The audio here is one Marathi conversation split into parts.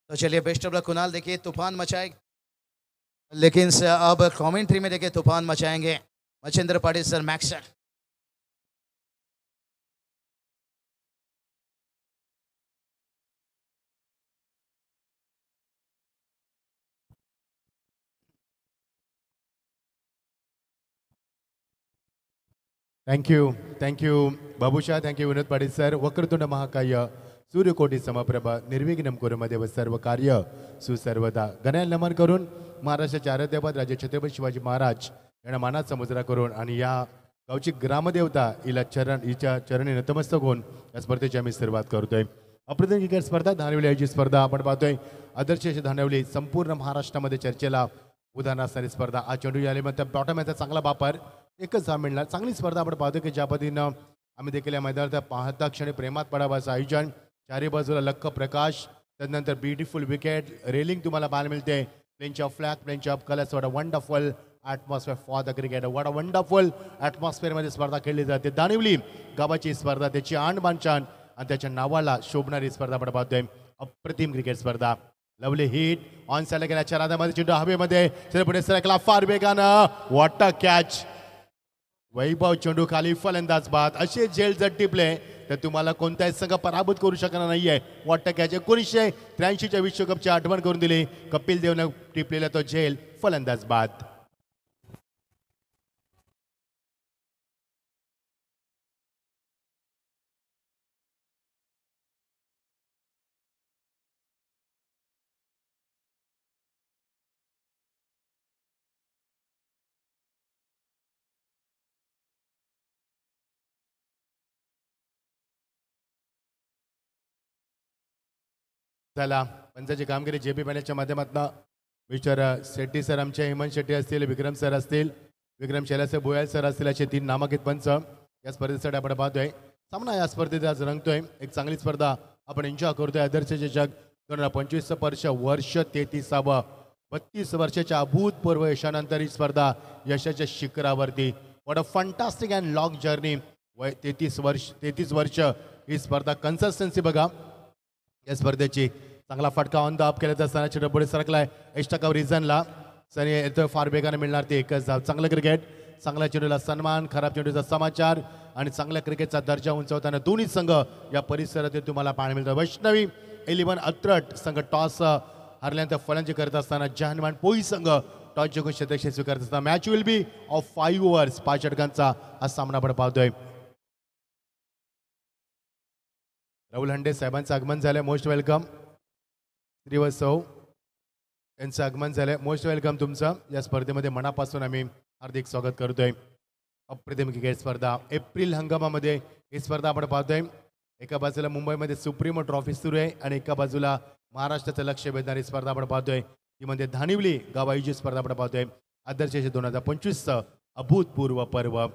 तो चलिए बेस्ट ऑफ लक कुणाल, देखिए तूफान मचाए, लेकिन अब कमेंट्री में देखिए तूफान मचाएंगे Machhindra Patil sir, Max sir. Thank you Babusha, thank you Vinod Patil sir. वक्रतुंड महाकाय सूर्यकोटी समप्रभ निर्विघ्नं कुरु मदेव सर्व कार्य सुसर्वदा. गण्याला नमन करून महाराष्ट्राचे आराध्यपद राजे छत्रपती शिवाजी महाराज यांना मानाचा मुजरा करून आणि या गावची ग्रामदेवता हिच्या चरणी नतमस्तक होऊन या स्पर्धेची आम्ही सुरुवात करतोय. अप्रतिम क्रिकेट स्पर्धा धानवली आयोजित स्पर्धा आपण पाहतोय. आदर्श धानवली संपूर्ण महाराष्ट्रामध्ये चर्चेला उदाहरण असणारी स्पर्धा. आज चेंडू आल्यानंतर बॉटम याचा चांगला वापर, एकच हा मिळणार. चांगली स्पर्धा आपण पाहतो की ज्या पद्धतीनं आम्ही देखील या मैदानात पाहता क्षणी प्रेमात पडावं असं आयोजन. चारी बाजूला लख प्रकाश, त्यानंतर ब्युटिफुल विकेट, रेलिंग तुम्हाला पाहायला मिळते. Plenty of flag, plenty of colours. What a wonderful atmosphere for the cricket. What a wonderful ॲटमॉस्फिअरमध्ये स्पर्धा खेळली जाते. दानिवली गावाची स्पर्धा, त्याची आण बांधछान आणि त्याच्या नावाला शोभणारी स्पर्धा आपण पाहतोय. अप्रतिम क्रिकेट स्पर्धा. लवली हिट ऑन साईडला गेल्याच्या राधामध्ये चेंडू हवेमध्ये पुढे सरकला फार वेगानं. What a catch. वैभव चेंडू खाली, फलंदाज बाद. असे झेल जर टिपले तर तुम्हाला कोणत्याही संघ पराभूत करू शकणार नाहीये. What a catch. 1983च्या विश्वकपची आठवण करून दिली. कपिल देवनं टिपलेला तो झेल, फलंदाज बाद. झाला पंचाची कामगिरी जे पी पॅनलच्या माध्यमातून मिस्टर शेट्टी सर, आमचे हेमंत शेट्टी असतील, विक्रम सर असतील, विक्रम शैलासे भोयाल सर असतील, असे 3 नामांकित पंच या स्पर्धेसाठी आपण पाहतोय. सामना या स्पर्धेत आज रंगतोय. एक चांगली स्पर्धा आपण एन्जॉय करतोय. आदर्श चषक 2025 वर्ष 33वा. 32 वर्षाच्या अभूतपूर्व यशानंतर ही स्पर्धा यशाच्या शिखरावरती. What a fantastic and long journey. 33 वर्ष ही स्पर्धा. कन्सिस्टन्सी बघा या स्पर्धेची. चांगला फटका ऑन द अप केल्याचा असताना चेंडू पुढे सरकलाय. एस्टका रिझनला सनी येतोय, फार वेगाने मिळणार ते एकच धाव. चांगलं क्रिकेट, चांगल्या चेंडूला सन्मान, खराब चेंडूचा समाचार आणि चांगल्या क्रिकेटचा दर्जा उंचावताना दोन्ही संघ या परिसरातील तुम्हाला पाहायला मिळतं. वैष्णवी 11 अत्रट संघ टॉस हरल्यानंतर फलंदाजी करत असताना जहानवान पोई संघ टॉस जिंकून क्षेत्रक्षेत्र स्वीकारत असताना match will be of 5 overs. 5 षटकांचा हा सामना आपण पाहतोय. राहुल हंडे साहेबांचं आगमन झालंय. Most welcome. श्रीवत्सव यांचं आगमन झालंय. मोस्ट वेलकम तुमचं. या स्पर्धेमध्ये मनापासून आम्ही हार्दिक स्वागत करतोय. अप्रतिम क्रिकेट स्पर्धा. एप्रिल हंगामामध्ये ही स्पर्धा आपण पाहतोय. एका बाजूला मुंबईमध्ये सुप्रीमो ट्रॉफी सुरू आहे आणि एका बाजूला महाराष्ट्राचं लक्ष वेधणारी स्पर्धा आपण पाहतोय. ती म्हणजे धानिवली गाव आयोजित स्पर्धा आपण पाहतोय. आदर्श 2025 अभूतपूर्व पर्व.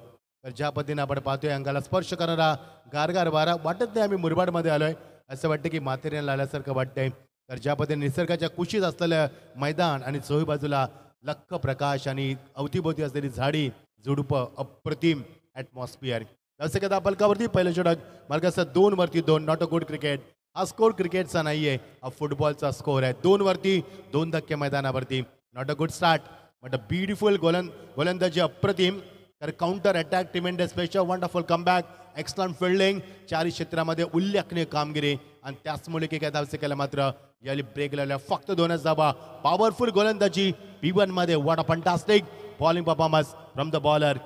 तर ज्या पद्धतीने आपण पाहतोय अंगाला स्पर्श करणारा गारगार वारा. वाटत नाही आम्ही मुरबाडमध्ये आलोय, असं वाटतं की माथेऱ्याला आल्यासारखं वाटतंय. तर ज्या पद्धतीने निसर्गाच्या कुशीत असलेलं मैदान आणि चोही बाजूला लख प्रकाश आणि अवतीभोवती असलेली झाडी झुडपं, अप्रतिम ॲटमॉस्फिअर. दर्शकांच्या पलकावरती पहिलं षटक मार्गाचा 2 वरती 2. Not a good cricket. हा स्कोर क्रिकेटचा नाहीये, हा फुटबॉलचा स्कोर आहे. 2 वरती 2 धक्के मैदानावरती. Not a good start but a beautiful गोलंदाजी अप्रतिम. तर counter attack tremendous special wonderful comeback, excellent fielding, चारही क्षेत्रामध्ये उल्लेखनीय कामगिरी आणि त्याचमुळे की काय धावसे केला मात्र याली ब्रेक लावल्या. फक्त 2च धावा. पॉवरफुल गोलंदाजी P1 मध्ये. What a fantastic bowling performance from the bowler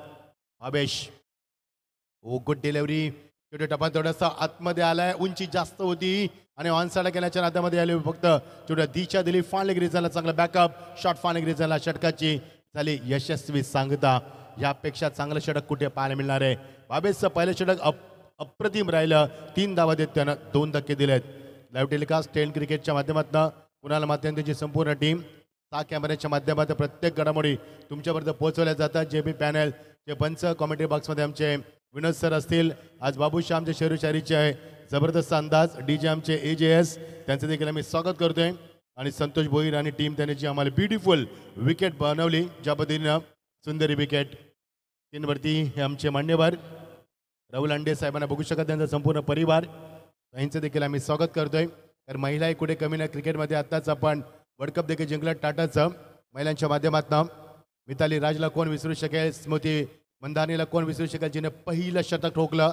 Avesh. Oh good delivery. छोटे टप्पा थोडासा आतमध्ये आलाय, उंची जास्त होती आणि ऑन साईडला गेल्याच्या नात्यामध्ये आले. फक्त छोट्या दिशा दिली. फानलेग रिझनला चांगला बॅकअप शॉट. फानलेग रिझनला षटकाची झाली यशस्वी सांगता. यापेक्षा चांगलं षटक कुठे पाहायला मिळणार आहे. बाबेसचं पहिलं षटक अप्रतिम राहिलं. 3 धावा देत त्यानं 2 धक्के दिलेत. लाईव्ह टेलिकास्ट 10 क्रिकेटच्या माध्यमातून कुणाला माध्यमांची संपूर्ण टीम 6 कॅमेऱ्याच्या माध्यमातून प्रत्येक घडामोडी तुमच्यापर्यंत पोहोचवल्या जातात. जे पी पॅनल जे पंच कॉमेंट्री बॉक्समध्ये आमचे विनोद सर असतील. आज बाबूशा आमचे शेरूशारीचे आहे. जबरदस्त अंदाज. DJ आमचे AJS त्यांचं देखील आम्ही स्वागत करतोय. आणि संतोष भोईर आणि टीम त्याने जी आम्हाला ब्युटिफुल विकेट बनवली, ज्या पद्धतीनं सुंदरी विकेट. 3 वरती हे आमचे मान्यवर राहुल अंडे साहेबांना बघू शकत, त्यांचा संपूर्ण परिवार यांचं देखील आम्ही स्वागत करतोय. तर महिलाही कुठे कमी नाही. क्रिकेटमध्ये आत्ताच आपण वर्ल्ड कप देखील जिंकलं टाटाचं महिलांच्या माध्यमातून. मिताली राजला कोण विसरू शकेल, स्मृती मंदानीला कोण विसरू शकेल, जिने पहिलं शतक ठोकलं.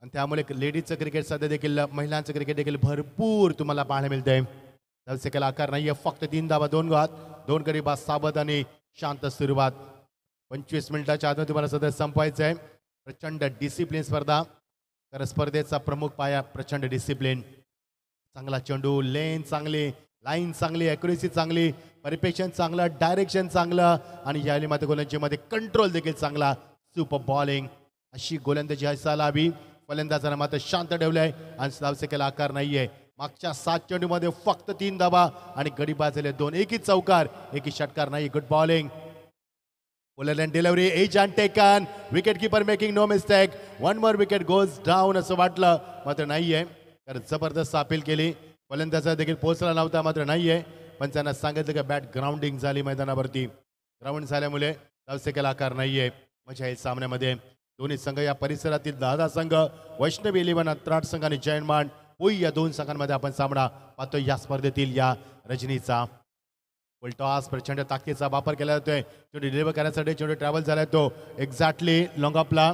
आणि त्यामुळे लेडीजचं क्रिकेट सध्या देखील महिलांचं क्रिकेट देखील भरपूर तुम्हाला पाहायला मिळतंय. धावसेकेला आकार नाहीये, फक्त 3 धावा 2 गॉल, 2 गडी बाद, सावध आणि शांत सुरुवात. 25 मिनिटाच्या आत तुम्हाला सध्या संपवायचं आहे. प्रचंड डिसिप्लिन स्पर्धा, तर स्पर्धेचा प्रमुख पाया प्रचंड डिसिप्लिन. चांगला चेंडू, लेन चांगली, लाईन चांगली, ॲक्युरेसी चांगली, परिपेशन चांगलं, डायरेक्शन चांगलं आणि यावेळी मात्र गोलंदाजीमध्ये कंट्रोल देखील चांगला. सुपर बॉलिंग, अशी गोलंदाजी असायला हवी. फलंदाजांना मात्र शांत ठेवलंय आणि धावसेकेला आकार नाहीये. मागच्या 7 चेंडूमध्ये फक्त 3 धावा आणि गडी बाद झाले 2. एकही चौकार, एकही षटकार नाही. Good bowling, bowler and delivery, each and taken. Wicket keeper making no mistake. One more wicket goes down असं वाटलं, मात्र नाहीये. तर जबरदस्त अपील केली, फलंदाजा देखील पोहोचला नव्हता, मात्र नाहीये. पण त्यांना सांगितलं की बॅट ग्राउंडिंग झाली मैदानावरती. ग्राउंड झाल्यामुळे धावसेकेला आकार नाहीये. मजा येईल सामन्यामध्ये. दोन्ही संघ या परिसरातील 10 संघ, वैष्णवी 11 अंतराळ संघ आणि जयंतमान पोई या 2 संघांमध्ये आपण सामना पाहतोय या स्पर्धेतील या रजनीचा. टॉस, प्रचंड ताकदीचा वापर केला जातोय. चेंडू डिलिव्हर करण्यासाठी चेंडू ट्रॅव्हल झालाय तो एक्झॅक्टली लॉंगॉपला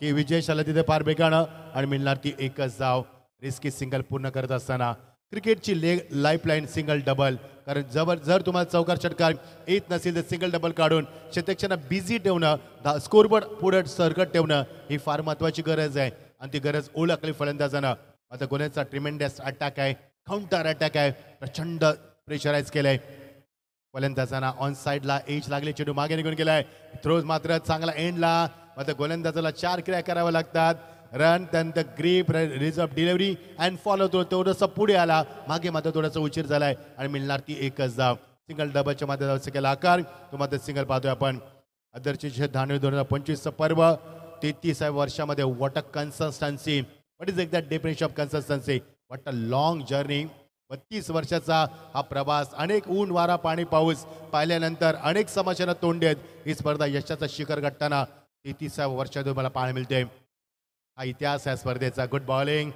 की विजय शाला तिथे पार बेगाणं आणि मिळणार ती एकच धाव. रिस्की सिंगल पूर्ण करत असताना क्रिकेटची लाईफलाईन सिंगल डबल. कारण जर तुम्हाला चौकार षटकार येत नसेल तर सिंगल डबल काढून शतकांना बिझी ठेवणं, स्कोरबोर्ड पुढे सरकट ठेवणं ही फार महत्त्वाची गरज आहे आणि ती गरज ओळखली फलंदाजानं. आता गोलंदाजाचा ट्रिमेंडस अटॅक आहे, काउंटर अटॅक आहे, प्रचंड प्रेशराईज केलंय. फलंदाजांना ऑन साईडला एज लागले, चेंडू मागे निघून गेलाय. थ्रोज मात्र चांगला एंडला, मात्र गोलंदाजाला 4 क्रिया कराव्या लागतात. रन, त्यानंतर grip, reserve, delivery and follow. थोडंसं पुढे आला, मागे मात्र थोडासा उशीर झालाय आणि मिळणार ती एकच धाव. सिंगल डबलच्या माध्यमातून केला आकार. तो मात्र सिंगल पाहतोय आपण. आदर्श धानवी 2025 पर्व 33व्या वर्षामध्ये. What a consistency, what is exact definition of consistency, what a long journey. 32 वर्षाचा हा प्रवास, अनेक ऊन वारा पाणी पाऊस पाहिल्यानंतर अनेक समस्यांना तोंड देत ही स्पर्धा यशाचा शिखर गाठताना 33व्या वर्षात मला पाहायला मिळते. हा इतिहास आहे स्पर्धेचा. Good bowling.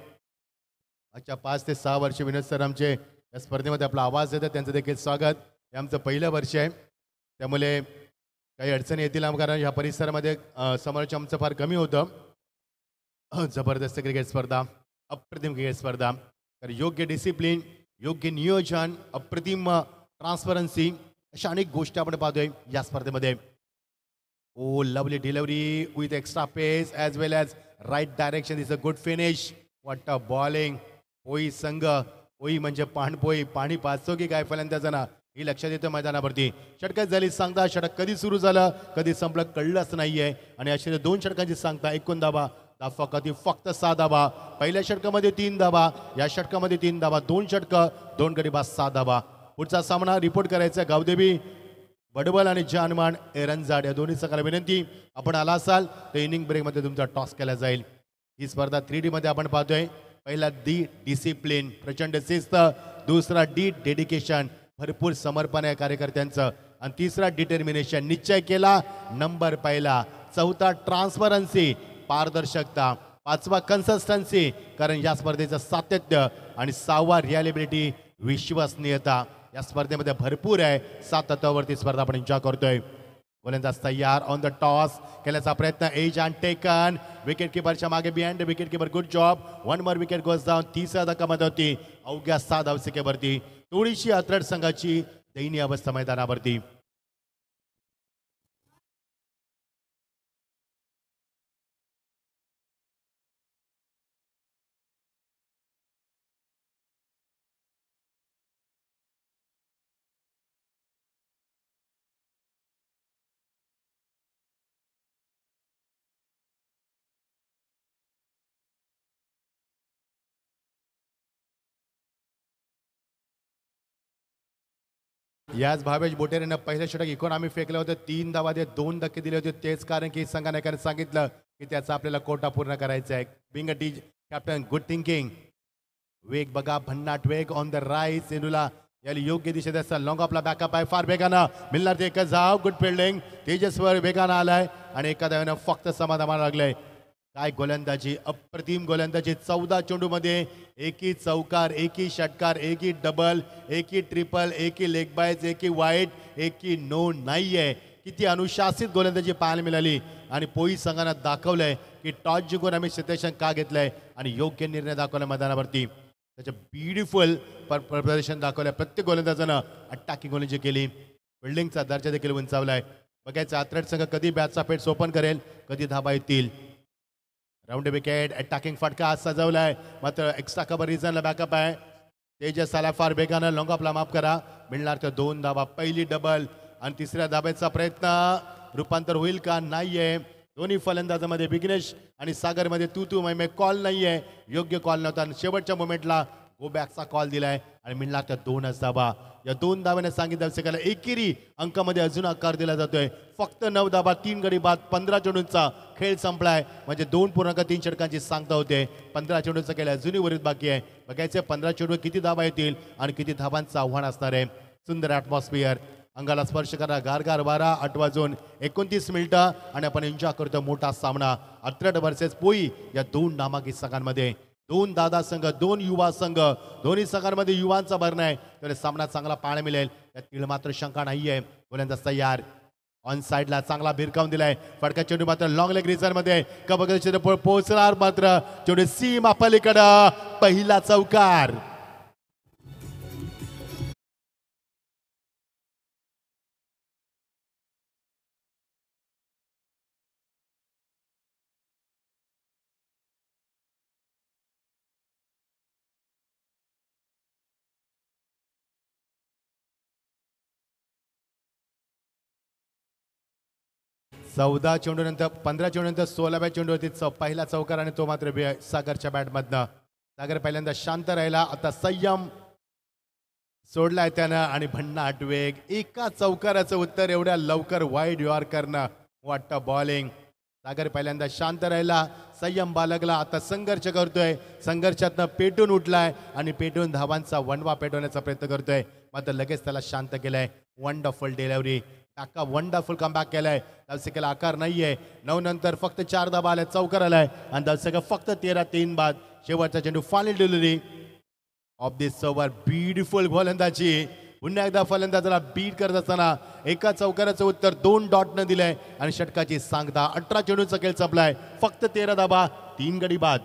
अच्छा 5 ते 6 वर्ष विनोद सर आमचे या स्पर्धेमध्ये आपला आवाज देतात, त्यांचं देखील स्वागत. हे आमचं पहिलं वर्ष आहे, त्यामुळे काही अडचणी येतील कारण ह्या परिसरामध्ये समोरचं आमचं फार कमी होतं. जबरदस्त क्रिकेट स्पर्धा, अप्रतिम क्रिकेट स्पर्धा. तर योग्य डिसिप्लिन, योग्य नियोजन, अप्रतिम ट्रान्सपरन्सी अशा अनेक गोष्टी आपण पाहतोय या स्पर्धेमध्ये. Oh lovely delivery with extra pace as well as right direction. Is a good finish. What a bowling. पोई संघ, पोई म्हणजे पाणपोई, पाणी पाचतो की काय फलंदाजांना ही लक्षात येतं मैदानावरती. षटकात झाली सांगता, षटक कधी सुरू झालं कधी संपलं कळलंच नाहीये. आणि अशा 2 षटकांची सांगता, 1 धावा, धावा कधी फक्त 6 धावा. पहिल्या षटकामध्ये 3 धावा, या षटकामध्ये 3 धावा, 2 षटकं, 2 गडी बाद, 6 धावा. पुढचा सामना रिपोर्ट करायचा गावदेवी बडबल आणि जानमान एरंजाड या दोन्ही संघाला विनंती, आपण आला असाल तर इनिंग ब्रेकमध्ये तुमचा टॉस केला जाईल. ही स्पर्धा 3D मध्ये आपण पाहतोय. पहिला डी डिसिप्लिन, प्रचंड शिस्त. दुसरा डी डेडिकेशन, भरपूर समर्पण आहे कार्यकर्त्यांचं. आणि तिसरा डिटर्मिनेशन, निश्चय केला नंबर पहिला. चौथा ट्रान्सपरन्सी, पारदर्शकता. 5वा कन्सिस्टन्सी, कारण या स्पर्धेचं सातत्य. आणि 6वा रिअलिबिलिटी, विश्वसनीयता. या स्पर्धेमध्ये भरपूर आहे. 7 तत्वावरती स्पर्धा आपण एन्जॉय करतोय. गोलंदाज तयार, ऑन द टॉस केल्याचा प्रयत्न, एज अँड टेकन. विकेट किपरच्या मागे behind wicket keeper, good job. 1 more wicket goes down. 3ऱ्या धक्कामध्ये होती अवघ्या 6 धावसंख्येवरती. थोडीशी अत्रट संघाची दयनीय अवस्था मैदानावरती. याच भावेश बोटेरेनं पहिलं षटक इकॉनॉमी फेकलं होतं. 3 धावा देत 2 धक्के दिले होते. तेच कारण की संघाने सांगितलं की त्याचा आपल्याला कोटा पूर्ण करायचा आहे. Being a T captain, good thinking. वेग बघा, भन्नाट वेग ऑन द राईट. सेंडूला याला योग्य दिशेत असता. लॉंग ऑफला बॅकअप आहे, फार वेगानं मिळणार ते एकच धाव. Good fielding. तेजस्वर वेगानं आलाय आणि एका धावेनं फक्त समाधान लागलंय. काय गोलंदाजी, अप्रतिम गोलंदाजी. 14 चेंडूमध्ये एकही चौकार, एकही षटकार, एकही डबल, एकही ट्रिपल, एकही लेग बायज, एकही वाईट, एकही नो नाहीये. किती अनुशासित गोलंदाजी पाहायला मिळाली आणि पोई संघानं दाखवलंय की टॉस जिंकून आम्ही सिच्युएशन का घेतलंय आणि योग्य निर्णय दाखवला मैदानावरती. त्याचं ब्युटिफुल प्रदर्शन दाखवलंय. प्रत्येक गोलंदाजानं अटॅकिंग गोलंदाजी केली. फिल्डिंगचा दर्जा देखील उंचावलाय. बघायचं अथलेट संघ कधी बॅटचा पेट ओपन करेल, कधी धाबा येतील. राऊंड विकेट, अटॅकिंग फटका आज सजवलाय. मात्र एक्स्ट्रा कव्हर रिझनला बॅकअप आहे. तेजस आला फार बेगानं. लॉंग ऑफला माफ करा. मिळणार तर 2 धाबा. पहिली डबल आणि तिसऱ्या धाब्याचा प्रयत्न रूपांतर होईल का, नाहीये. दोन्ही फलंदाजामध्ये विघ्नेश आणि सागरमध्ये तू मै कॉल नाहीये. योग्य कॉल नव्हता. शेवटच्या मोमेंटला गो बॅकचा कॉल दिलाय आणि मिळणार तर 2च धाबा. या 2 धाब्याने सांगितलं सेकंदाला एकेरी अंकामध्ये अजून आकार दिला जातोय. फक्त 9 धाबा, 3 गडी बाद. 15 चेंडूंचा खेळ संपलाय. म्हणजे 2.3 षटकांची सांगता होते. 15 चेंडूंचा खेळ अजूनही वरील बाकी आहे. बघायचं 15 चेंडू किती धाबा येतील आणि किती धाबांचं आव्हान असणार आहे. सुंदर ॲटमॉस्फिअर, अंगाला स्पर्श करा, गारगार वारा. 8 वाजून 29 मिनिटं आणि आपण एन्जॉय करतो मोठा सामना. अत्रट वर्सेस पोई या 2 नामांकित संघांमध्ये. 2 दादा संघ, 2 युवा संघ, दोन्ही संघांमध्ये युवांचा भरणा आहे. तर सामना चांगला पाहायला मिळेल यात मात्र शंका नाहीये. गोलंदाज तयार. ऑन साइडला चांगला भिरकावून दिलाय. फडका चेंडू मात्र लॉंग लेग रिझन मध्ये पोहोचणार. मात्र चेंडू सीमा पलीकडं. पहिला चौकार. चौदा चेंडूनंतर 15 चेंडूनंतर 16व्या चेंडूवरती पहिला चौकार आणि तो मात्र सागरच्या बॅटमधनं. सागर पहिल्यांदा शांत राहिला. आता संयम सोडलाय त्यानं आणि भन्नाट वेग. एका चौकाराचं उत्तर एवढ्या लवकर वाईड यॉर्करनं. वाटतं बॉलिंग. सागर पहिल्यांदा शांत राहिला, संयम बाळगला. आता संघर्ष करतोय. संघर्षातनं पेटून उठलाय आणि पेटून धावांचा वणवा पेटवण्याचा प्रयत्न करतोय. मात्र लगेच त्याला शांत केलंय. Wonderful delivery. टाका वंडरफुल कमबॅक केलाय. दलसेकेला आकार नाहीये. 9 नंतर फक्त 4 धाबा आल्या. चौकार आलाय आणि दलसेका फक्त 13-3 बाद. शेवटचा चेंडू final delivery of this over. Beautiful गोलंदाजी. पुन्हा एकदा फलंदाजाला बीट करत असताना एका चौकाराचं उत्तर 2 डॉटनं दिलंय आणि षटकाची सांगता. 18 चेंडूचा खेळ संपलाय. फक्त 13 धाबा, 3 गडी बाद.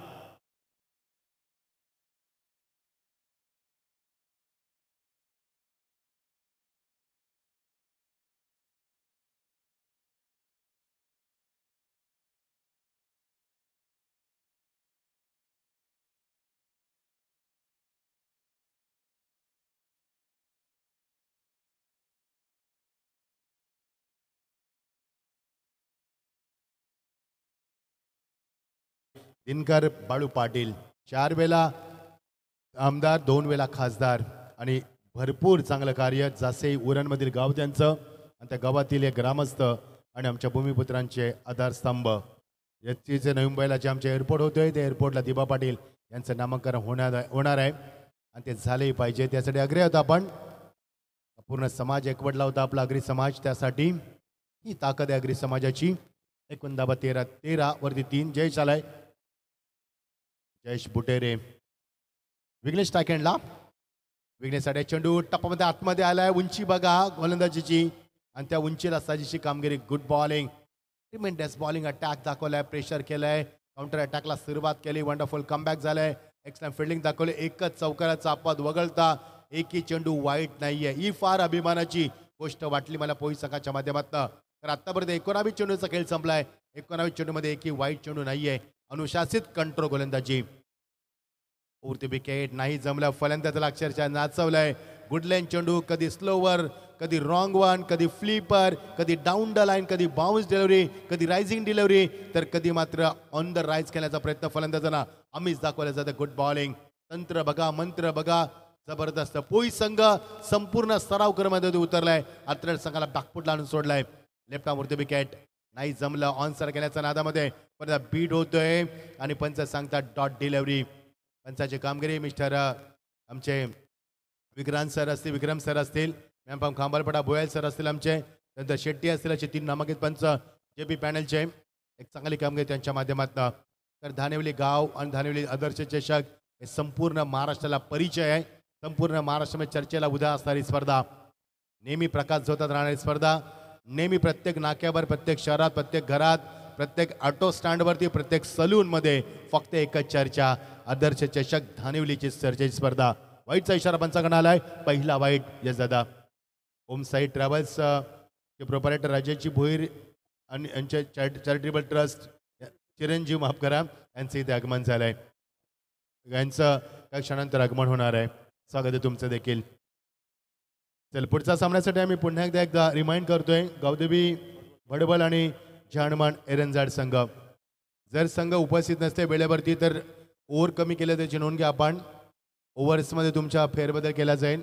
दिनकर बाळू पाटील 4 वेळा आमदार, 2 वेळा खासदार आणि भरपूर चांगलं कार्य. जसे उरणमधील गाव त्यांचं आणि त्या गावातील एक ग्रामस्थ आणि आमच्या भूमिपुत्रांचे आधारस्तंभ. याची जे नवी मुंबईला जे आमचे एअरपोर्ट होतोय त्या एअरपोर्टला दिबा पाटील यांचं नामांकन होणार आहे आणि ते झालेही पाहिजे. त्यासाठी आग्रह होता आपण. पूर्ण समाज एकवटला होता आपला अग्री समाज. त्यासाठी ही ताकद आहे अग्री समाजाची. 19-13 वरती 3 जयश आलाय. जयेश बुटेरे. विघ्नेश टाकेंडला. विघ्नेशसाठी चेंडू टप्पामध्ये आतमध्ये आलाय. उंची बघा गोलंदाजीची आणि त्या उंचीला साजीशी कामगिरी. Good bowling. Tremendous bowling attack दाखवलाय. प्रेशर केलंय. काउंटर अटॅकला सुरुवात केली. वंडरफुल कमबॅक झालंय. एक्सलंट फिल्डिंग दाखवले. एकच चौकाराचा अपवाद वगळता एकही चेंडू वाईट नाहीये. ही फार अभिमानाची गोष्ट वाटली मला पोई संघाच्या माध्यमातून. तर आतापर्यंत 19 चेंडूचा खेळ संपलाय. 19 चेंडूमध्ये एकही वाईट चेंडू नाहीये. अनुशासित कंट्रोल गोलंदाजी. पूर्ती विकेट नाही जमलं. फलंदाजाला अक्षरशः नाचवलंय. गुडलेन चेंडू कधी स्लोवर, कधी रॉंग वन, कधी फ्लिपर, कधी डाऊन द लाईन, कधी बाउन्स डिलिव्हरी, कधी रायझिंग डिलिव्हरी, तर कधी मात्र ऑन द राईज खेळण्याचा प्रयत्न फलंदाजांना आम्हीच दाखवलं जातं. Good bowling. तंत्र बघा, मंत्र बघा. जबरदस्त. पोई संघ संपूर्ण सराव क्रमामध्ये उतरलाय. अत्रट संघाला बॅकफुटला आणून सोडलाय. लेफ्ट आर्मवरती विकेट नाही जमलं. ऑन सर केल्याच्या नादामध्ये परत बीट होतोय आणि पंच सांगतात डॉट डिलिव्हरी. पंचाची कामगिरी मिस्टर आमचे विक्रांत सर असतील, विक्रम सर असतील, मॅम खांबालपडा भोयल सर असतील आमचे, नंतर शेट्टी असतील. असे 3 नामांकित पंच जे पी पॅनलचे. एक चांगली कामगिरी त्यांच्या माध्यमातून. तर धानिवली गाव आणि धानिवली आदर्श चषक हे संपूर्ण महाराष्ट्राला परिचय आहे. संपूर्ण महाराष्ट्रामध्ये चर्चेला उद्या असणारी स्पर्धा, नेहमी प्रकाश झोतात राहणारी स्पर्धा, नेहमी प्रत्येक नाक्यावर, प्रत्येक शहरात, प्रत्येक घरात, प्रत्येक ऑटो स्टँडवरती, प्रत्येक सलूनमध्ये फक्त एकच चर्चा, आदर्श चषक धानिवलीची चर्चेची स्पर्धा. वाईटचा इशारा पंचांकडून आलाय. पहिला वाईट. यस दादा. ओम साई ट्रॅव्हल्स चे प्रोपरायटर राजेशजी भोईर आणि यांचे चॅरिटेबल ट्रस्ट चिरंजीव माफ करा यांचं इथे आगमन झालंय. यांचं काही क्षणांतर आगमन होणार आहे. स्वागत आहे तुमचं देखील. चल पुढच्या सामन्यासाठी आम्ही पुन्हा एकदा रिमाइंड करतोय. गावदेवी भडबल आणि जानमान एरंजाड संघ. जर संघ उपस्थित नसते वेळेवरती तर ओव्हर कमी केले त्याची नोंद घ्या आपण. ओव्हर्समध्ये तुमचा फेरबदल केला जाईल.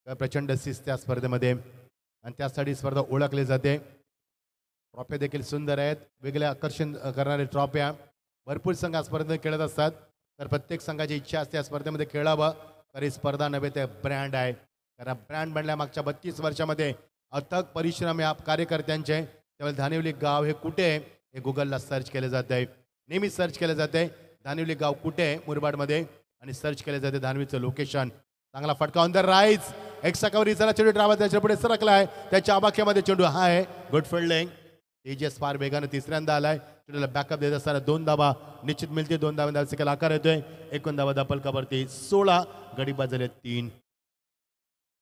प्रचंड शिस्त त्या स्पर्धेमध्ये आणि त्यासाठी स्पर्धा ओळखली जाते. ट्रॉफ्या देखील सुंदर आहेत. वेगळे आकर्षण करणारे ट्रॉफ्या. भरपूर संघ या स्पर्धेत खेळत असतात. तर प्रत्येक संघाची इच्छा असते या स्पर्धेमध्ये खेळावं. तर ही स्पर्धा नव्हे ते ब्रँड आहे. कारण ब्रँड बनल्या मागच्या 32 वर्षामध्ये अथक परिश्रम या कार्यकर्त्यांचे. त्यामुळे धानिवली गाव हे कुठे आहे हे गुगलला सर्च केले जात आहे. नेहमी सर्च केले जाते धानिवली गाव कुठे आहे मुरबाडमध्ये आणि सर्च केले जाते धानिवलीचं लोकेशन. चांगला फटका ऑन द राईज. एक्स्ट्रा कव्हरीचा चेंडू ड्रायव्हर त्याच्या पुढे सरकलाय. त्याच्या आबाख्यामध्ये चेंडू हा आहे. Good fielding. तेजस फार वेगानं तिसऱ्यांदा आलाय. चेंडूला बॅकअप देत असताना 2 धावा निश्चित मिळते. 2 धावा सेकंद आकार येतोय. 21 धावा धापलकावरती 16. गडी बाद झाले 3.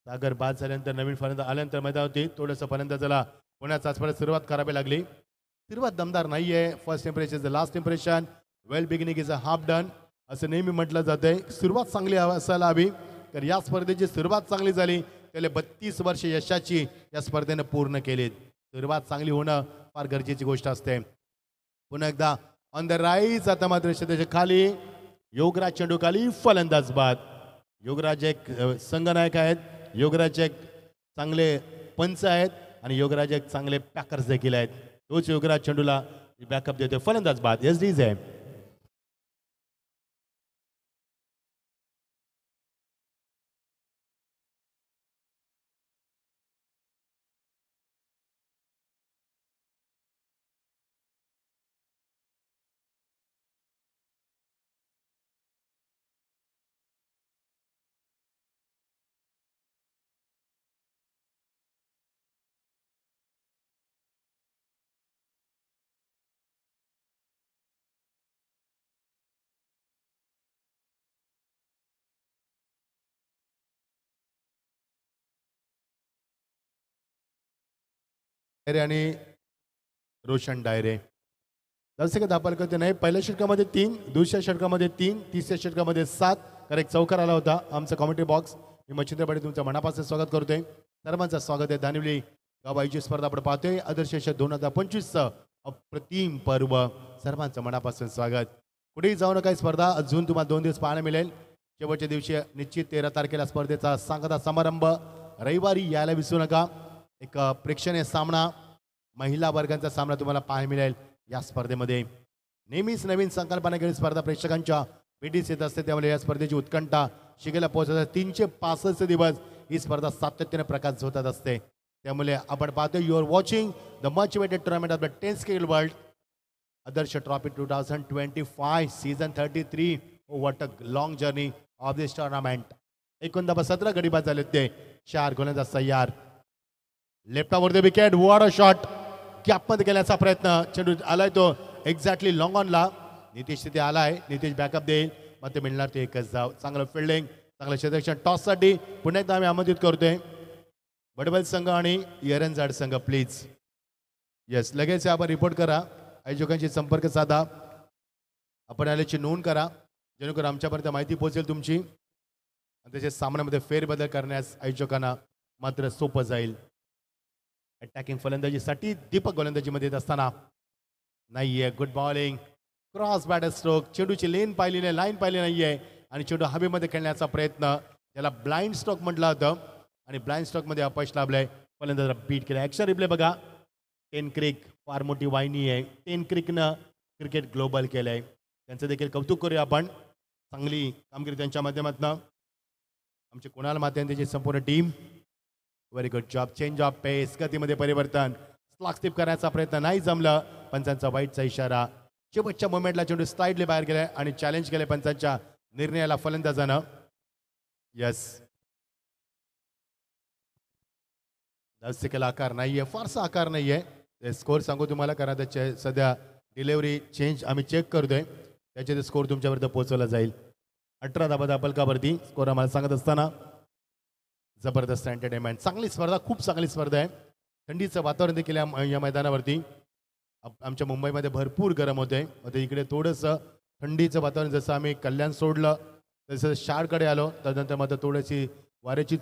सागर बाद झाल्यानंतर नवीन फलंदाज आल्यानंतर मैदानावरती थोडंसं फलंदाजाला पुण्याचा परत सुरुवात करावी लागली. सुरुवात दमदार नाहीये. First impression is the last impression. Well beginning is a half done असं नेहमी म्हटलं जातंय. सुरुवात चांगली असायला हवी. तर या स्पर्धेची सुरुवात चांगली झाली. त्याला 32 वर्ष यशाची या स्पर्धेनं पूर्ण केलीत. सुरुवात चांगली होणं फार गरजेची गोष्ट असते. पुन्हा एकदा ऑन द राईज. आता मात्र त्याच्या खाली योगराज चेंडू खाली फलंदाज बाद. योगराज एक संघनायक आहेत. योगराज एक चांगले पंच आहेत आणि योगराज एक चांगले पॅकर्स देखील आहेत. तोच योगराज चेंडूला बॅकअप देतोय. फलंदाज बाद. एस डीज आहे. आणि रोशन डायरे जसे का दाखल करते नाही. पहिल्या षटकामध्ये 3, दुसऱ्या षटकामध्ये 3, तिसऱ्या षटकामध्ये 7. तर एक चौकार आला होता. आमचा कॉमेंट्री बॉक्स. मी मच्छिंद्र पाटील तुमचं मनापासून स्वागत करतोय. सर्वांचं स्वागत आहे. धानिवली गावाईची स्पर्धा आपण पाहतोय. आदर्श 2025चं अप्रतिम पर्व. सर्वांचं मनापासून स्वागत. कुठेही जाऊ नका. स्पर्धा अजून तुम्हाला 2 दिवस पाहायला मिळेल. शेवटच्या दिवशी निश्चित 13 तारखेला स्पर्धेचा सांगता समारंभ. रविवारी यायला विसरू नका. एक प्रेक्षणीय सामना, महिला वर्गांचा सामना तुम्हाला पाहायला मिळेल या स्पर्धेमध्ये. नेहमीच नवीन संकल्पना घेऊन स्पर्धा प्रेक्षकांच्या भेटीस येत असते. त्यामुळे या स्पर्धेची उत्कंठा शिगेला पोहोचत 365 दिवस ही स्पर्धा सातत्याने प्रकाश झोतात असते. त्यामुळे आपण पाहतो you are watching the much weighted tournament of the tennis skill world Adarsh Trophy 2025 season 33. What a long journey of this tournament. 17 गडी बाद झाले ते. 4 गोलंदाज तयार. लेफ्टावरती विकेट. What a shot. कॅपमध्ये केल्याचा प्रयत्न. चेंडू आलाय तो एक्झॅक्टली लॉंग ऑनला. नितीश तिथे आलाय. नितीश बॅकअप देईल. मग ते मिळणार ते एकच धाव. चांगलं फिल्डिंग, चांगलं क्षेत्ररक्षण. टॉससाठी पुन्हा एकदा आम्ही आमंत्रित करतोय बडबल संघ आणि एरंजाड संघ प्लीज. येस लगेच आपण रिपोर्ट करा. आयोजकांशी संपर्क साधा. आपण आल्याची नोंद करा जेणेकरून आमच्यापर्यंत माहिती पोहोचेल तुमची. आणि त्याच्या सामन्यामध्ये फेरबदल करण्यास आयोजकांना मात्र सोपं जाईल. अटॅकिंग फलंदाजीसाठी दीपक गोलंदाजीमध्ये येत असताना नाहीये. Good bowling. Cross batter stroke. चेंडूची लाईन पाहिली नाहीये आणि चेंडू हवेमध्ये खेळण्याचा प्रयत्न. त्याला ब्लाइंड स्ट्रोक म्हटलं होतं आणि ब्लाइंड स्ट्रोकमध्ये अपयश लाभलंय. फलंदाजाला बीट केलं. ॲक्शन रिप्ले बघा. टेन क्रिक फार मोठी वाहिनी आहे. टेन क्रिकनं क्रिकेट ग्लोबल केलंय. त्यांचं देखील कौतुक करूया आपण. चांगली कामगिरी त्यांच्या माध्यमातून. आमचे कुणाल माते आणि त्याची संपूर्ण team very good job. Change of pace. गतीमध्ये परिवर्तन. स्लॉक स्टिप करण्याचा प्रयत्न नाही जमलं. पंचांचा वाईटचा इशारा. शेवटच्या मोमेंटला चेंडू स्लाइडली बाहेर गेलाय आणि चॅलेंज केले पंचांच्या निर्णयाला फलंदाजानं. यस, धावसंख्येला आकार नाहीये, फारसा आकार नाहीये. स्कोर सांगू तुम्हाला कारण त्याचे सध्या डिलिव्हरी चेंज आम्ही चेक करतोय, त्याचे स्कोर तुमच्यापर्यंत पोहोचवला जाईल. 18 धाबा दापलकावरती स्कोर आम्हाला सांगत असताना जबरदस्त एंटरटेनमेंट. चांगली स्पर्धा, खूप चांगली स्पर्धा आहे. थंडीचं वातावरण देखील या मैदानावरती. आमच्या मुंबईमध्ये भरपूर गरम होते, आता इकडे थोडंसं थंडीचं वातावरण. जसं आम्ही कल्याण सोडलं तसं शाळकडे आलो, त्यानंतर मात्र थोडीशी वाऱ्याची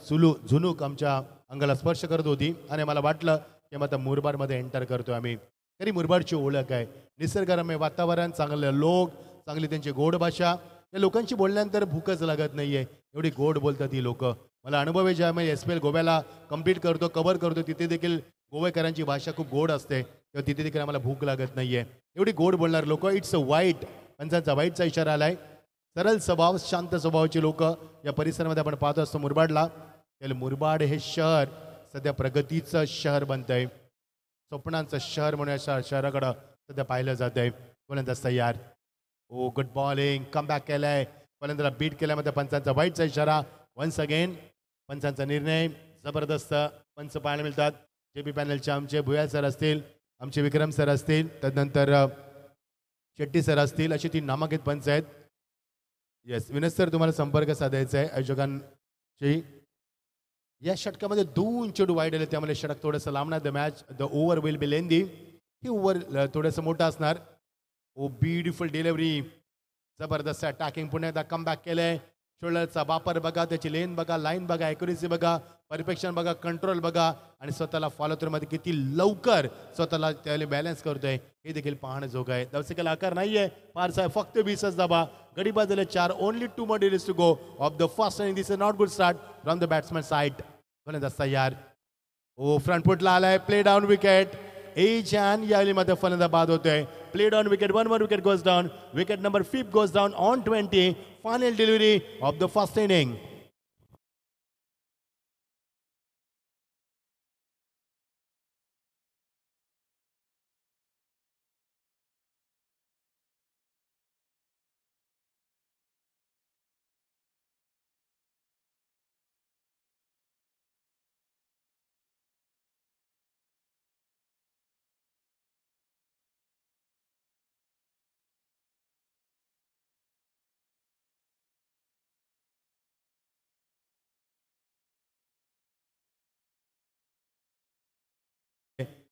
झुणूक आमच्या अंगाला स्पर्श करत होती आणि मला वाटलं की आता मुरबाडमध्ये एंटर करतोय आम्ही. तरी मुरबाडची ओळख आहे, निसर्गरम्य वातावरण, चांगले लोक, चांगली त्यांची गोड भाषा. या लोकांची बोलल्यानंतर भूकच लागत नाहीये, एवढी गोड बोलतात ही लोक. मला अनुभव आहे, ज्या मी SPL गोव्याला कम्प्लीट करतो, कव्हर करतो, तिथे देखील गोवेकरांची भाषा खूप गोड असते, तेव्हा तिथे देखील आम्हाला भूक लागत नाहीये. एवढी गोड बोलणार लोक. इट्स अ वाईट, पंचांचा वाईटचा इशारा आलाय. सरळ स्वभाव, शांत स्वभावाची लोक या परिसरामध्ये आपण पाहतो असतो मुरबाडला. त्याला मुरबाड हे शहर सध्या प्रगतीचं शहर बनतंय, स्वप्नांचं शहर म्हणून या शहराकडं सध्या पाहिलं जात आहे. फलंदाज तयार. ओ गुड बॉलिंग, कम बॅक केलाय, फलंदाला बीट केल्यामध्ये पंचांचा वाईटचा इशारा. वन्स अगेन पंचांचा निर्णय जबरदस्त पंच पाहायला मिळतात. JP पॅनलचे आमचे भुयाल सर असतील, आमचे विक्रम सर असतील, त्यानंतर शेट्टी सर असतील, अशी 3 नामांकित पंच आहेत. येस, विनोद सर तुम्हाला संपर्क साधायचा आहे आयोजकांशी. या षटकामध्ये 2 चेंडू वाईड आले, त्यामुळे षटक थोडंसं लांबणार. The match, the over will be lengthy. ही ओव्हर थोडंसं मोठं असणार. ओ ब्युटिफुल डिलिव्हरी, जबरदस्त अटॅकिंग. पुन्हा एकदा कम बॅक केलंय. शोल्डरचा वापर बघा, त्याची लेन बघा, लाईन बघा, ॲक्युरेसी बघा, परफेक्शन बघा, कंट्रोल बघा आणि स्वतःला फॉलो थ्रूमध्ये किती लवकर स्वतःला त्याला बॅलन्स करतोय हे देखील पाहणं जोग आहे. धावसंख्येला आकार नाहीये फारसा आहे, फक्त 20च धाबा. गडी बाजूला 4, only 2 more days to go of the first inning. This is not good start from the batsman side. फलंदाज तयार. ओ फ्रंट फुटला आलाय, प्ले डाऊन विकेट. एजान या मध्ये फलंदाज बाद होतोय. Played on wicket, 1 more wicket goes down. Wicket number 5 goes down on 20. Final delivery of the first inning.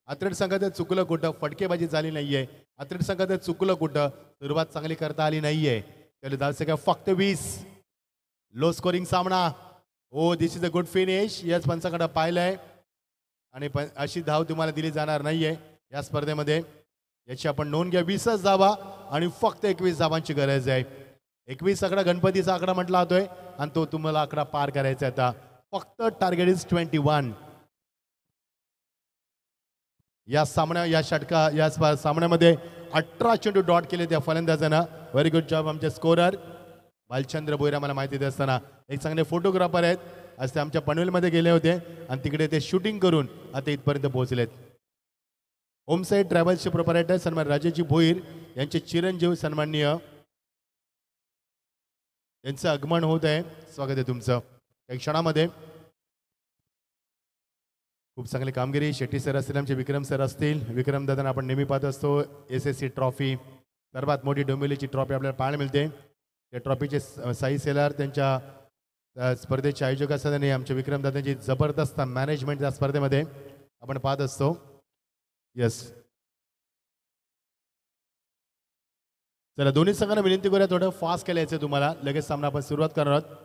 अत्रेड संघात चुकलं कुठं, फटकेबाजी झाली नाहीये. अत्रेड संघात चुकलं कुठं, सुरुवात चांगली करता आली नाहीये. त्याला धावसंख्या फक्त 20. लो स्कोरिंग सामना. ओ दिस इज अ गुड फिनिश. याच पंचाकडे पाहिलंय आणि अशी धाव तुम्हाला दिली जाणार नाहीये या स्पर्धेमध्ये. याची आपण नोंद घ्या. 20च धावा आणि फक्त 21 धावांची गरज आहे. 21 आकडा गणपतीचा आकडा म्हटला जातोय आणि तो तुम्हाला आकडा पार करायचा आता. फक्त टार्गेट इज 21. या सामन्यामध्ये 18 चेंडू डॉट केले त्या फलंदाजानं. व्हेरी गुड जॉब आमचे स्कोरर भालचंद्र बोईरा. मला माहिती देत असताना एक चांगले फोटोग्राफर आहेत, आज ते आमच्या पनवेलमध्ये गेले होते आणि तिकडे ते शूटिंग करून आता इथपर्यंत पोहोचलेत. होमसाईड ट्रॅव्हल्सचे प्रोपरायटर सन्मान राजेजी भोईर यांचे चिरंजीव सन्माननीय यांचं आगमन होत आहे. स्वागत आहे तुमचं. एक क्षणामध्ये खूप चांगली कामगिरी. शेट्टी सर असतील, आमचे विक्रम सर असतील. विक्रम दादा आपण नेहमी पाहत असतो. SSC ट्रॉफी, सर्वात मोठी डोंबिवलीची ट्रॉफी आपल्याला पाहायला मिळते. त्या ट्रॉफीचे साई सेलार त्यांच्या स्पर्धेचे आयोजक असताना आमच्या विक्रम दादांची जबरदस्त मॅनेजमेंट या स्पर्धेमध्ये आपण पाहत असतो. यस, चला दोन्ही संघांना विनंती करूया थोडं फास्ट केलं तुम्हाला. लगेच सामना आपण सुरुवात करणार आहोत.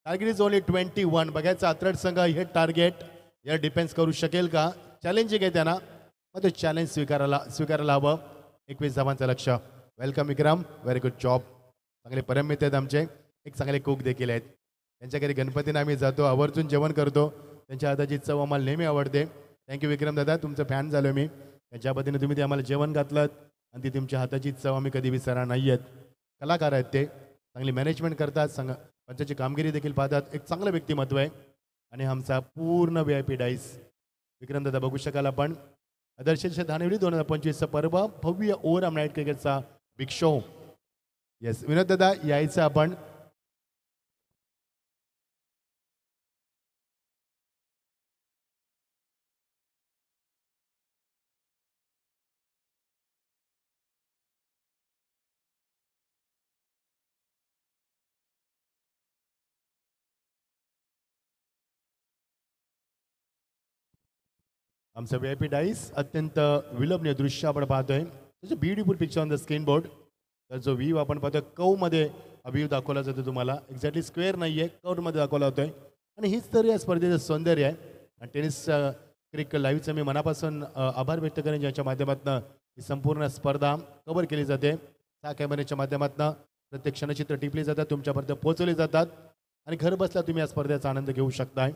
Target is only 21. बघायचं अत्रेड संघ हे टार्गेट या डिफेन्स करू शकेल का. चॅलेंजिंग आहे त्यांना, मग तो चॅलेंज स्वीकारायला हवं. 21 धावांचं लक्ष. वेलकम विक्रम, व्हेरी गुड जॉब. चांगले परममित्र आहेत आमचे, एक चांगले कुक देखील आहेत. त्यांच्या घरी गणपतीने आम्ही जातो, आवर्जून जेवण करतो. त्यांच्या हाताची चव आम्हाला नेहमी आवडते. थँक्यू विक्रम दादा, तुमचं फॅन झालो मी. ज्या पद्धतीने तुम्ही ते आम्हाला जेवण घातलं आणि ती तुमच्या हाताची चव आम्ही कधी विसरणार नाही आहेत. कलाकार आहेत ते, चांगली मॅनेजमेंट करतात, पंचाची कामगिरी देखील पाहतात. एक चांगलं व्यक्तिमत्व आहे आणि आमचा पूर्ण VIP डाईस. विक्रमदादा बघू शकाल आपण. आदर्श धाणेवडी 2025चा पर्व भव्य ओव्हर नाईट क्रिकेटचा बिग शो. येस विनोद दादा यायचं आपण. आमचं VIP डाईस अत्यंत विलंबनीय दृश्य आपण पाहतोय. त्याचं beautiful picture on the screen board. तर जो व्ह्यू आपण पाहतोय कवमध्ये व्ह्यू दाखवला जातो तुम्हाला. एक्झॅक्टली स्क्वेअर नाही आहे, कवमध्ये दाखवला होतोय. आणि हीच तर या स्पर्धेचं सौंदर्य आहे. आणि टेनिस क्रिक लाईव्हचं मी मनापासून आभार व्यक्त करेन, ज्याच्या माध्यमातून ही संपूर्ण स्पर्धा कव्हर केली जाते. 6 कॅमेऱ्याच्या माध्यमातून प्रत्येक क्षणचित्र टिपली जातात, तुमच्यापर्यंत पोहोचवली जातात. आणि घर बसल्या तुम्ही या स्पर्धेचा आनंद घेऊ शकताय.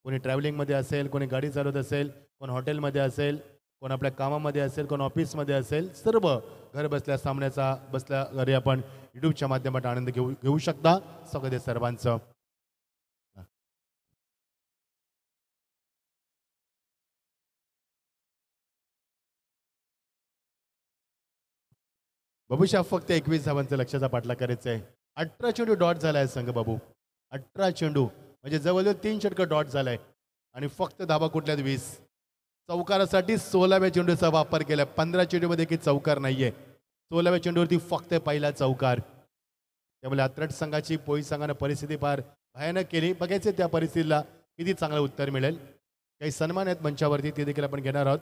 कोणी ट्रॅव्हलिंगमध्ये असेल, कोणी गाडी चालवत असेल, कोण हॉटेलमध्ये असेल, कोण आपल्या कामामध्ये असेल, कोण ऑफिसमध्ये असेल, सर्व घर बसल्या सामन्याचा बसल्या घरी आपण यूट्यूबच्या माध्यमातून आनंद घेऊ शकता. स्वागत आहे सर्वांचं. बाबूशा फक्त 21 धावांचा लक्षाचा पाठलाग करायचा आहे. 18 चेंडू डॉट झाला आहे संघ बाबू. 18 चेंडू म्हणजे जवळजवळ 3 षटकं डॉट झालाय. आणि फक्त धावा कुठल्यात 20. चौकारासाठी 16व्या चेंडूचा वापर केला. 15 चेंडूमध्ये की चौकार नाहीये. 16व्या चेंडूवरती फक्त पहिला चौकार. त्यामुळे अत्रट संघाची पोई संघानं परिस्थिती फार भयानक केली. बघायचे त्या परिस्थितीला किती चांगलं उत्तर मिळेल. काही सन्मान आहेत मंचावरती, ते देखील आपण घेणार आहोत.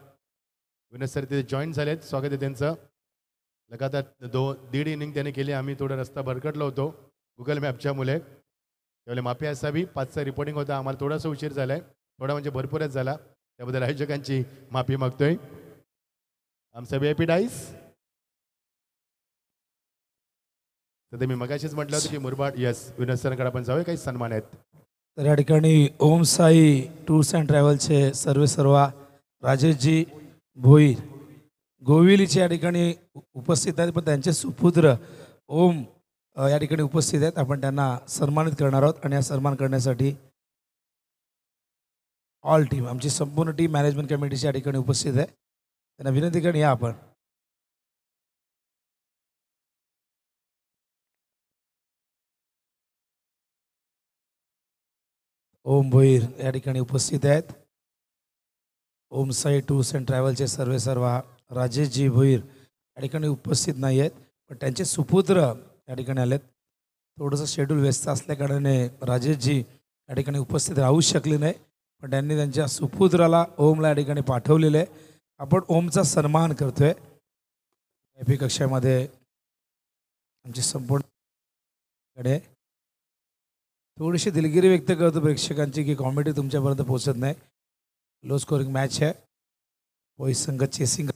विनोद सर तिथे जॉईन झालेत, स्वागत आहे त्यांचं. लगातार 1.5 इनिंग त्याने केली. आम्ही थोडा रस्ता भरकटलो होतो गुगल मॅपच्या मुले, त्यावेळेला माफी असावी. 5चा रिपोर्टिंग होता, आम्हाला थोडासा उशीर झालाय. थोडा म्हणजे भरपूरच झाला, त्याबद्दल आयोजकांची माफी मागतोय. आमचा VIP डाईस. तर मी मगाशीच म्हटलं होतं की मुरबाड. येस विनोद सरांकडे आपण जाऊया, काही सन्मान आहेत. तर या ठिकाणी ओम साई टूर्स अँड ट्रॅव्हलचे सर्वेसर्वा राजेशजी भोईर गोविलीचे या ठिकाणी उपस्थित आहेत, पण त्यांचे सुपुत्र ओम या ठिकाणी उपस्थित आहेत. आपण त्यांना सन्मानित करणार आहोत. आणि हा सन्मान करण्यासाठी ऑल टीम, आमची संपूर्ण टीम मॅनेजमेंट कमिटीची या ठिकाणी उपस्थित आहे. त्यांना विनंती करून या आपण. ओम भोईर या ठिकाणी उपस्थित आहेत. ओम साई टूर्स अँड ट्रॅव्हलचे सर्वेसर्वा राजेशजी भोईर या ठिकाणी उपस्थित नाही आहेत, पण त्यांचे सुपुत्र या ठिकाणी आलेत. थोडंसं शेड्यूल व्यस्त असल्याकारणाने राजेशजी या ठिकाणी उपस्थित राहू शकले नाही, पण त्यांनी त्यांच्या सुपुत्राला ओमला या ठिकाणी पाठवलेलं आहे. आपण ओमचा सन्मान करतोय. VIP कक्षामध्ये आमची संपूर्ण थोडीशी दिलगिरी व्यक्त करतो प्रेक्षकांची की कॉमेडी तुमच्यापर्यंत पोहोचत नाही. लो स्कोरिंग मॅच आहे. पोई संघ चेसिंग.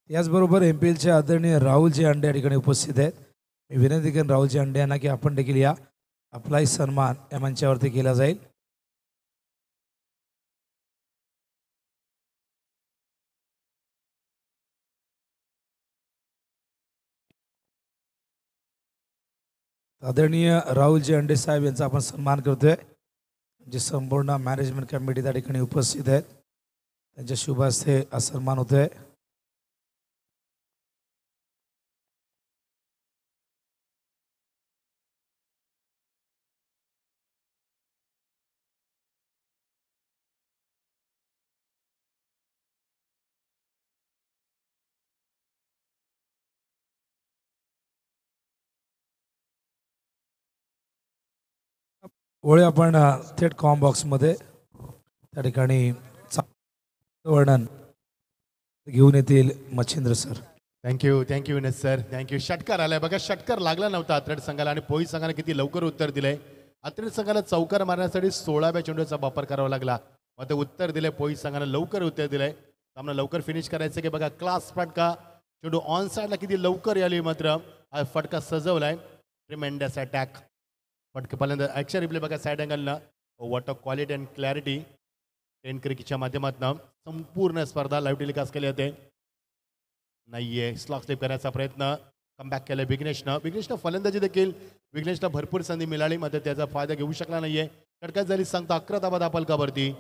याचबरोबर MPLचे आदरणीय राहुलजी अंडे या ठिकाणी उपस्थित आहेत. मी विनंती करेन राहुलजी अंडे यांना की आपण देखील या. आपलाही सन्मान या मंचावरती केला जाईल. आदरणीय राहुलजी अंडे साहेब यांचा आपण सन्मान करतोय. जे संपूर्ण मॅनेजमेंट कमिटी त्या ठिकाणी उपस्थित आहेत, त्यांच्या शुभ हस्ते हा सन्मान होतोय. ओळे आपण थेट कॉम बॉक्समध्ये त्या ठिकाणी वर्णन घेऊन येतील मच्छिंद्र सर. थँक्यू विनोद सर, थँक्यू. षटकार आलाय बघा. षटकार लागला नव्हता अत्रेड संघाला, आणि पोई संघाने किती लवकर उत्तर दिलंय. अत्रेड संघाला चौकार मारण्यासाठी 16व्या चेंडूचा वापर करावा लागला, मात्र उत्तर दिले पोई संघाने लवकर उत्तर दिलंय. सामना लवकर फिनिश करायचं की बघा. क्लास फटका चेंडू ऑन साईडला किती लवकर आली, मात्र हा फटका सजवलाय. Tremendous attack. फटका पहिल्यांदा ॲक्शन रिप्ले बघा साईड अँगलनं. What of quality and clarity. 10 क्रिकेटच्या माध्यमातून संपूर्ण स्पर्धा लाईव्ह टेलिकास्ट केली जाते. नाहीये स्लॉक स्लिप करण्याचा प्रयत्न कमबॅक केलं विघ्नेशनं फलंदाजी देखील विघ्नेशला भरपूर संधी मिळाली, मात्र त्याचा फायदा घेऊ शकला नाहीये. षटकार झाली सांगता 11 धावा दापलकावरती.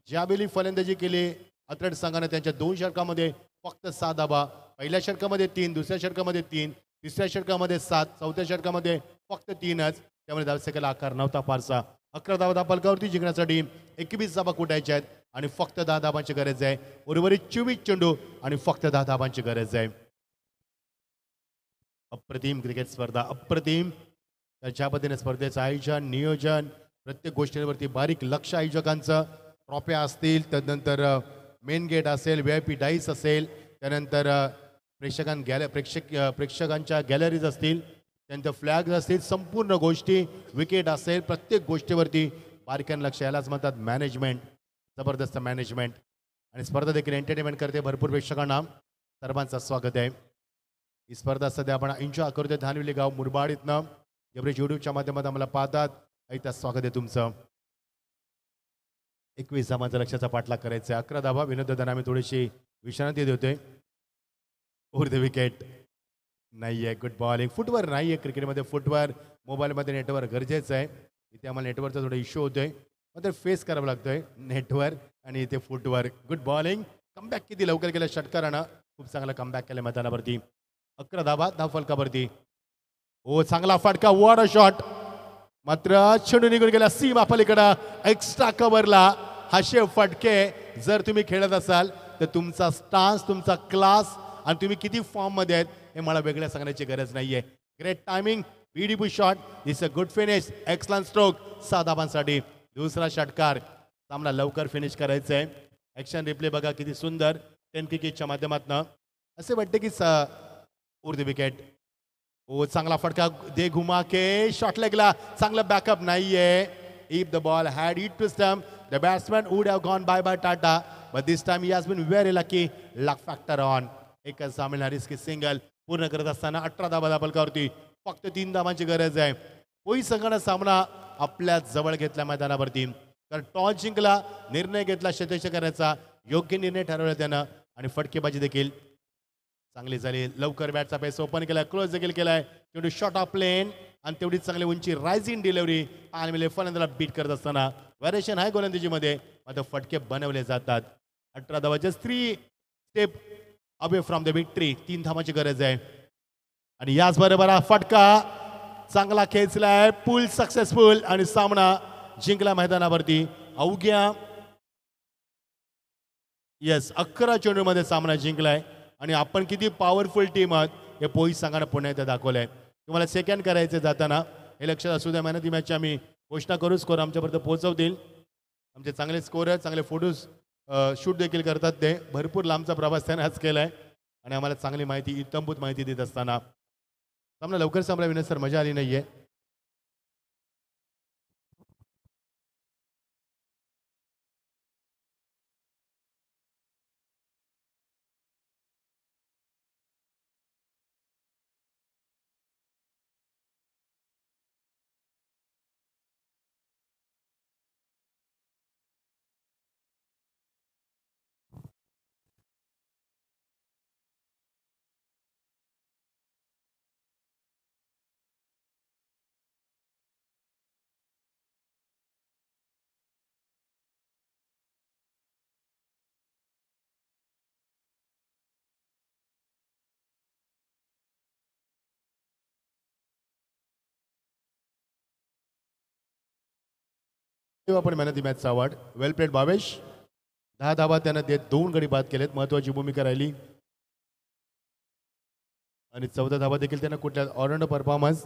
ज्यावेळी फलंदाजी केली अत्रट संघाने त्यांच्या 2 षटकामध्ये फक्त 6 धाबा, पहिल्या षटकामध्ये 3, दुसऱ्या षटकामध्ये 3, तिसऱ्या षटकामध्ये 7, चौथ्या षटकामध्ये फक्त 3च. त्यामुळे धावसंख्येला आकार नव्हता फारसा. 11 धावा धापलकावरती जिंकण्यासाठी 21 धाबा कुठायच्या आहेत आणि फक्त 10 धाबांची गरज आहे. उर्वरित 24 चेंडू आणि फक्त 10 धाबांची गरज आहे. अप्रतिम क्रिकेट स्पर्धा, अप्रतिम. ज्या पद्धतीने स्पर्धेचं आयोजन, नियोजन, प्रत्येक गोष्टींवरती बारीक लक्ष आयोजकांचं. ट्रॉफ्या असतील, त्यानंतर मेन गेट असेल, VIP डाईस असेल, त्यानंतर प्रेक्षकांच्या गॅलरीज असतील, त्यांचं फ्लॅग्स असतील, संपूर्ण गोष्टी, विकेट असेल, प्रत्येक गोष्टीवरती बारक्यानं लक्ष. यालाच म्हणतात मॅनेजमेंट, जबरदस्त मॅनेजमेंट. आणि स्पर्धा देखील एंटरटेनमेंट करते भरपूर प्रेक्षकांना. सर्वांचं स्वागत आहे. ही स्पर्धा सध्या आपण एन्जॉय करतोय. धानविली गाव मुरबाड इथनं एव्हरेज यूट्यूबच्या माध्यमातून आम्हाला पाहतात. ऐकतात, स्वागत आहे तुमचं. 21 धावांचा लक्षाचा पाठलाग करायचा आहे. 11 धावा. विनोद दादा आम्ही थोडीशी विश्रांती देतोय. ओव्हर द विकेट नाही आहे. Good bowling. फुटवर नाही आहे क्रिकेटमध्ये. फुटवर मोबाईलमध्ये नेटवर्क गरजेचं आहे. इथे आम्हाला नेटवर्कचा थोडा इश्यू होतोय, मात्र फेस करावं लागतोय नेटवर्क आणि इथे फुटवर. Good bowling. कमबॅक किती लवकर केलं षटकारानं. खूप चांगला कमबॅक केलं मैदानावरती. 11 धावा धावफलकावरती. ओ चांगला फटका. What a shot. मात्र चेंडू निघून गेला सीमा पलीकडं एक्स्ट्रा कव्हरला. हाशे फटके जर तुम्ही खेळत असाल तर तुमचा स्टान्स, तुमचा क्लास आणि तुम्ही किती फॉर्म मध्ये आहेत हे मला वेगळ्या सांगण्याची गरज नाहीये. Great timing, beautiful shot, this a good finish, excellent stroke. 6 धाबांसाठी दुसरा षटकार. सामना लवकर फिनिश करायचा आहे. ऍक्शन रिप्ले बघा किती सुंदर. 10 क्रिकेटच्या माध्यमातून असे वाटते की उर्द विकेट. ओ चांगला फटका. दे घुमा के शॉट लेगला. चांगला बॅकअप नाहीये. If the ball had hit to stump the batsman would have gone bye tata, but this time he has been very lucky. Luck factor on. एकच सामील हॅरिस की सिंगल पूर्ण करत असताना 18 धावा धापलकावरती. फक्त 3 धावांची गरज आहे. कोई संघानं सामना आपल्या जवळ घेतला मैदानावरती. तर टॉस जिंकला, निर्णय घेतला क्षेत्ररक्षण करायचा, योग्य निर्णय ठरवला त्यानं आणि फटकेबाजी देखील चांगली झाली. लवकर बॅटचा पेस ओपन केलाय, क्लोज देखील केलाय. तेवढी शॉर्ट ऑफ प्लेन आणि तेवढीच चांगली उंची रायझिंग डिलिव्हरी आणि फलंदाजाला बीट करत असताना व्हेरिएशन आहे गोलंदाजीमध्ये, मात्र फटके बनवले जातात. 18 धावाचे 3 step away from the victory. 3 धावांची गरज आहे. आणि याचबरोबर हा फटका चांगला खेचलाय. पुल सक्सेसफुल आणि सामना जिंकला मैदानावरती. अवघ्या 11 चेंडूमध्ये सामना जिंकलाय. आणि आपण किती पॉवरफुल टीम आहात हे पोलीस संघानं पुन्हा एकदा दाखवलंय. तुम्हाला सेकंड करायचे जाताना हे लक्षात असू द्या. मेहनती मॅचची आम्ही घोषणा करू, स्कोर आमच्यापर्यंत पोहोचवतील. आमचे चांगले स्कोर चांगले फोटोज शूट देखील करतात. ते भरपूर लांबचा प्रवास त्याने आज केलाय आणि आम्हाला चांगली माहिती, इत्तमभूत माहिती देत असताना सामना लवकर संपला. विनोद सर, मजा आली नाहीये. आपण मेहनती मॅचचा अवॉर्ड. वेल प्लेड भावेश. 10 धावा त्यानं देत 2 गडी बाद केलेत. महत्वाची भूमिका राहिली. आणि 14 धावा देखील त्यानं कुठल्या all rounder performance.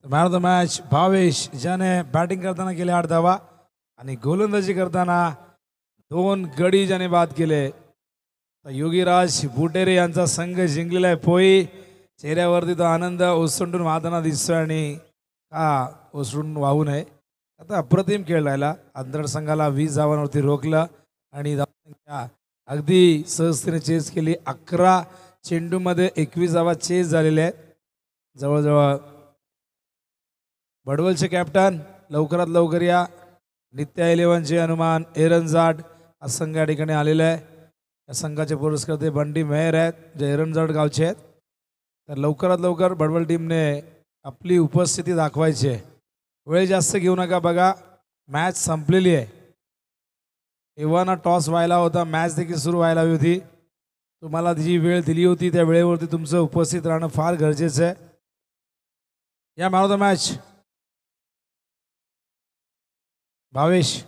Man of the match Bhavesh, ज्याने बॅटिंग करताना केले 8 धावा आणि गोलंदाजी करताना 2 गडी ज्याने बाद केले. योगीराज बुटेरे यांचा संघ जिंकलेला आहे. पोई चेहऱ्यावरती तो आनंद ओसंडून वाहताना दिसतोय आणि का ओसंडून वाहू नये. आता अप्रतिम खेळ राहिला. आंध्र संघाला 20 धावांवरती रोखलं आणि धावसंख्या अगदी सहजतेने चेस केली. 11 चेंडूमध्ये 21 धावा चेस झालेल्या आहेत. जवळजवळ बडवलचे कॅप्टन लवकरात लवकर या. नित्या 11चे हनुमान एरनजाड हा संघ या ठिकाणी आलेला आहे. या संघाचे पुरस्कर्ते बंडी मेहर आहेत जे एरनजाड गावचे आहेत. तर लवकरात लवकर बडवल टीमने आपली उपस्थिती दाखवायची आहे. वेळ जास्त घेऊ नका. बघा मॅच संपलेली आहे. एव्हाना टॉस व्हायला होता, मॅच देखील सुरू व्हायला हवी होती. तुम्हाला जी वेळ दिली होती त्या वेळेवरती तुमचं उपस्थित राहणं फार गरजेचं आहे. या man of the match Bhavesh.